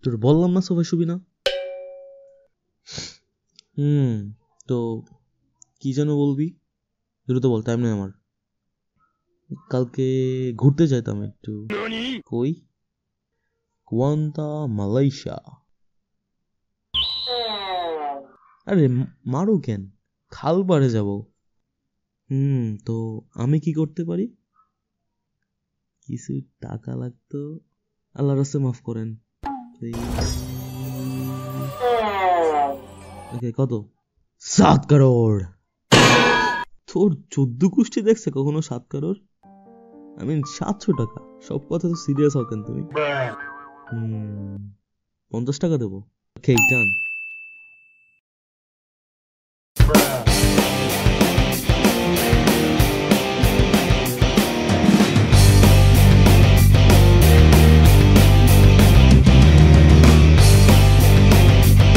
তোর বললাম না সবাই শুবি না। তো কি যেন বলবি, দ্রুত বল, টাইম নেই আমার। কালকে ঘুরতে যাইতাম একটু। কই? কুয়ান্তা মালয়েশিয়া। আরে মারু কেন, খাল পাড়ে যাব। তো আমি কি করতে পারি? কিছু টাকা লাগতো, আল্লাহ রাস্তায় মাফ করেন। ওকে, কত? 7 কারোড়। তোর 14 কুষ্টি দেখছে কখনো 7 কারোড়? 700 টাকা। সব কথা তো সিরিয়াস হও কেন তুমি? 50 টাকা দেবো। ওকে, ডান।